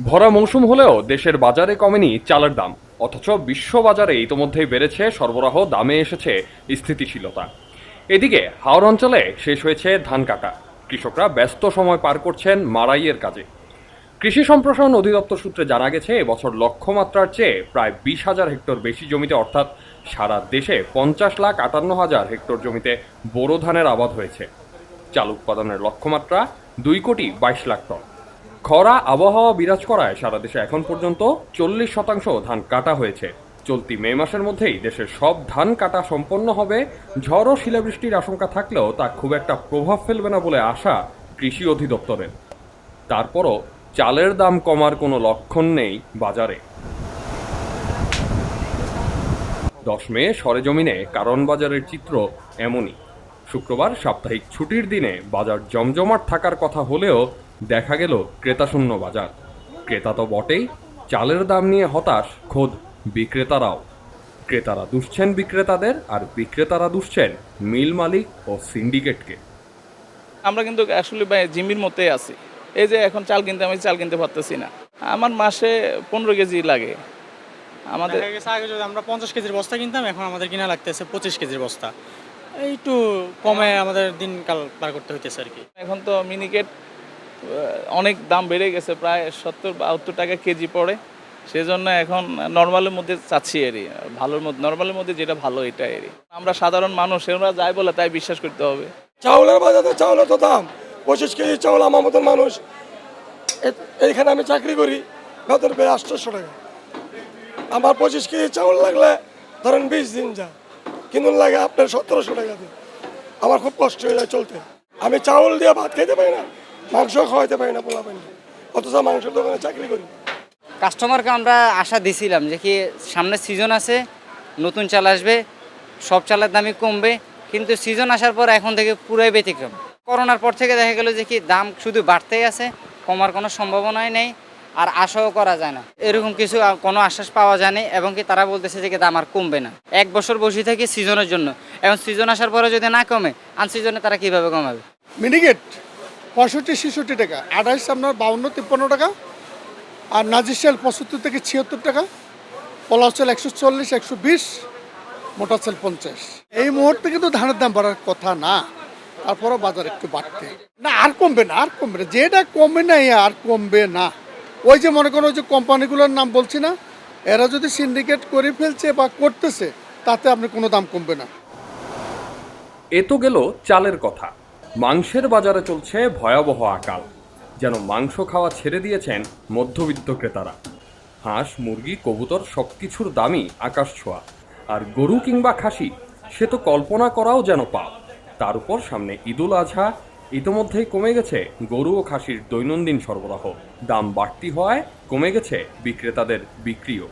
ভরা মৌসুম হলেও দেশের বাজারে কমেনি চালের দাম, অথচ বিশ্ব বাজারে ইতোমধ্যেই বেড়েছে সরবরাহ, দামে এসেছে স্থিতিশীলতা। এদিকে হাওর অঞ্চলে শেষ হয়েছে ধান কাটা, কৃষকরা ব্যস্ত সময় পার করছেন মাড়াইয়ের কাজে। কৃষি সম্প্রসারণ অধিদপ্তর সূত্রে জানা গেছে, এবছর লক্ষ্যমাত্রার চেয়ে প্রায় 20,000 হেক্টর বেশি জমিতে, অর্থাৎ সারা দেশে 50,58,000 হেক্টর জমিতে বোরো ধানের আবাদ হয়েছে। চাল উৎপাদনের লক্ষ্যমাত্রা 2,22,00,000 টন। খরা আবহাওয়া বিরাজ করায় সারা দেশে এখন পর্যন্ত 40% ধান কাটা হয়েছে। চলতি মে মাসের মধ্যেই দেশের সব ধান কাটা সম্পন্ন হবে। ঝড় ও শিলাবৃষ্টির আশঙ্কা থাকলেও তা খুব একটা প্রভাব ফেলবে না বলে আশা কৃষি অধিদপ্তরের। তারপরও চালের দাম কমার কোনো লক্ষণ নেই বাজারে। 10 মে সরেজমিনে কারণ বাজারের চিত্র এমনই। শুক্রবার সাপ্তাহিক ছুটির দিনে বাজার জমজমাট থাকার কথা হলেও দেখা গেল ক্রেতাশূন্য বাজার। ক্রেতা তো বটেই, চালের দাম নিয়ে হতাশ খোদ বিক্রেতারাও। ক্রেতারা দুষছেন বিক্রেতাদের, আর বিক্রেতারা দুষছেন মিল মালিক ও সিন্ডিকেটকে। আমরা কিন্তু আসলে জিম্মির মধ্যেই আছি। এই যে এখন চাল কিনতে, আমি চাল কিনতে পারতেছি না। আমার মাসে 15 কেজি লাগে। আমাদের আগে যদি আমরা 50 কেজির বস্তা কিনতাম, এখন আমাদের কিনা লাগতেছে 25 কেজির বস্তা। একটু কমে আমাদের দিনকাল পার করতে হইতেছে আর কি। এখন তো মিনিকেট অনেক দাম বেড়ে গেছে, প্রায় 70-72 টাকা কেজি পড়ে। সেজন্য এখন নর্মালের মধ্যে চাচ্ছি এরই, ভালোর মধ্যে, নর্মালের মধ্যে যেটা ভালো এটা এরই। আমরা সাধারণ মানুষ, ওরা যাই বলে তাই বিশ্বাস করতে হবে। চাউলের বাজারে চাউলের তো দাম 25 কেজি চাউল, আমার মতন মানুষ এইখানে আমি চাকরি করি, বেতন পেয়ে 800 টাকা। আমার 25 কেজি চাউল লাগলে ধরেন 20 দিন যায়, কিন্তু লাগে আপনার 1700 টাকা দিয়ে। আমার খুব কষ্ট হয়ে যায় চলতে। আমি চাউল দিয়ে ভাত খাইতে পারি না, মাংস খাওয়াইতে পারি না পোলা পানি, অথচ মাংসের দোকানে চাকরি করি। কাস্টমারকে আমরা আশা দিছিলাম যে কি সামনে সিজন আছে, নতুন চাল আসবে, সব চালের দামই কমবে, কিন্তু সিজন আসার পর এখন থেকে পুরাই ব্যতিক্রম। করোনার পর থেকে দেখা গেল যে কি দাম শুধু বাড়তেই আছে, কমার কোনো সম্ভাবনাই নেই, আর আশাও করা যায় না। এরকম কিছু কোনো আশ্বাস পাওয়া যায়নি, এবং কি তারা বলতেছে যে কি দাম আর কমবে না। 1 বছর বসে থেকে সিজনের জন্য, এখন সিজন আসার পরে যদি না কমে, আনসিজনে তারা কিভাবে কমাবে? মিনিকেট 65-66 টাকা, 28 আপনার 52-53 টাকা, আর নাজির চাল 75 থেকে 76 টাকা, পলাশ চাল 140-120, মোটা চাল 50। এই মুহূর্তে কিন্তু ধানের দাম বাড়ার কথা না, তারপরও বাজার একটু বাড়তে না, আর কমবে না, আর কমবে না, যেটা কমবে না আর কমবে না। ওই যে মনে করো যে কোম্পানিগুলোর নাম বলছি না, এরা যদি সিন্ডিকেট করে ফেলছে বা করতেছে, তাতে আপনি কোনো দাম কমবে না। এ তো গেল চালের কথা। মাংসের বাজারে চলছে ভয়াবহ আকাল। যেন মাংস খাওয়া ছেড়ে দিয়েছেন মধ্যবিত্ত ক্রেতারা। হাঁস, মুরগি, কবুতর সবকিছুর দামই আকাশ ছোঁয়া। আর গরু কিংবা খাসি, সে তো কল্পনা করাও যেন পাপ। তার উপর সামনে ঈদুল আজহা, ইতোমধ্যেই কমে গেছে গরু ও খাসির দৈনন্দিন সরবরাহ। দাম বাড়তি হওয়ায় কমে গেছে বিক্রেতাদের বিক্রিও।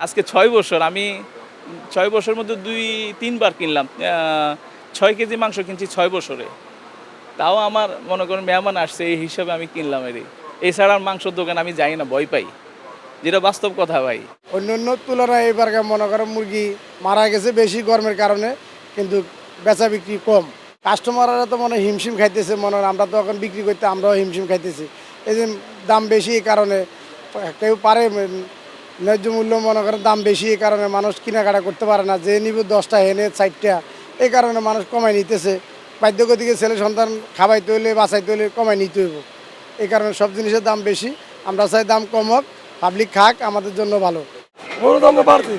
আজকে 6 বছর, আমি 6 বছরের মধ্যে 2-3 বার কিনলাম। 6 কেজি মাংস কিনছি 6 বছরে। তাও আমার মনে করেন মেহমান আসছে এই হিসাবে আমি কিনলাম এরই। এছাড়া মাংসর দোকান আমি যাই না, ভয় পাই, যেটা বাস্তব কথা ভাই। অন্য তুলনায় এবার মনে করেন মুরগি মারা গেছে বেশি গরমের কারণে, কিন্তু বেচা বিক্রি কম। কাস্টমাররা তো মনে হিমশিম খাইতেছে, মনে হয় আমরা তো এখন বিক্রি করতে আমরাও হিমশিম খাইতেছি। এই যে দাম বেশি, এই কারণে কেউ পারে ন্যায্য মূল্য মনে করেন দাম বেশি, এই কারণে মানুষ কেনাকাটা করতে পারে না। যে নিব 10টা এনে 60টা, এই কারণে মানুষ কমাই নিতেছে। বাধ্যগতিকে ছেলে সন্তান খাওয়াইতে হইলে বাঁচাইতে হইলে কমাই নিতে হইব। এই কারণে সব জিনিসের দাম বেশি। আমরা চাই দাম কম হোক, পাবলিক খাক, আমাদের জন্য ভালো। গরুর দাম তো বাড়তি,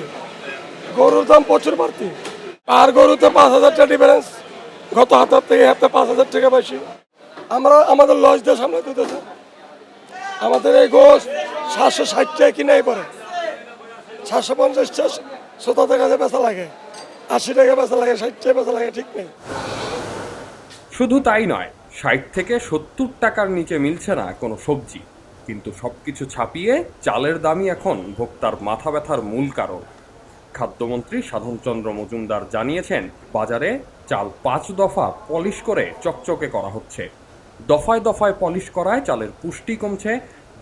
গরুর দাম প্রচুর বাড়তি। আর গরুতে 5,000 টাকা ডিফারেন্স, গত হাতের থেকে হাতে 5,000 টাকা বেশি। আমরা আমাদের লস দিয়ে সামনে দিতেছে। আমাদের এই গোস 760 টাকা কিনাই পড়ে, 750-700 টাকা বেচা লাগে, 80 টাকা বেচা লাগে, 60 টাকা বেচা লাগে, ঠিক নেই। শুধু তাই নয়, 60 থেকে 70 টাকার নিচে মিলছে না কোনো সবজি। কিন্তু সবকিছু ছাপিয়ে চালের দামই এখন ভোক্তার মাথা ব্যথার মূল কারণ। খাদ্যমন্ত্রী সাধনচন্দ্র মজুমদার জানিয়েছেন, বাজারে চাল 5 দফা পলিশ করে চকচকে করা হচ্ছে। দফায় দফায় পলিশ করায় চালের পুষ্টি কমছে,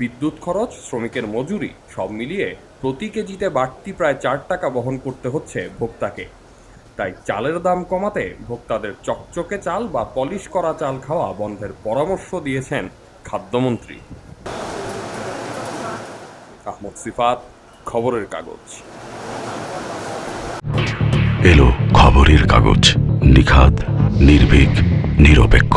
বিদ্যুৎ খরচ, শ্রমিকের মজুরি সব মিলিয়ে প্রতি কেজিতে বাড়তি প্রায় 4 টাকা বহন করতে হচ্ছে ভোক্তাকে। তাই চালের দাম কমাতে ভোক্তাদের চকচকে চাল বা পলিশ করা চাল খাওয়া বন্ধের পরামর্শ দিয়েছেন খাদ্যমন্ত্রী। আহমদ সিফাত, খবরের কাগজ। এলো খবরের কাগজ, নিখাত, নির্ভীক, নিরপেক্ষ।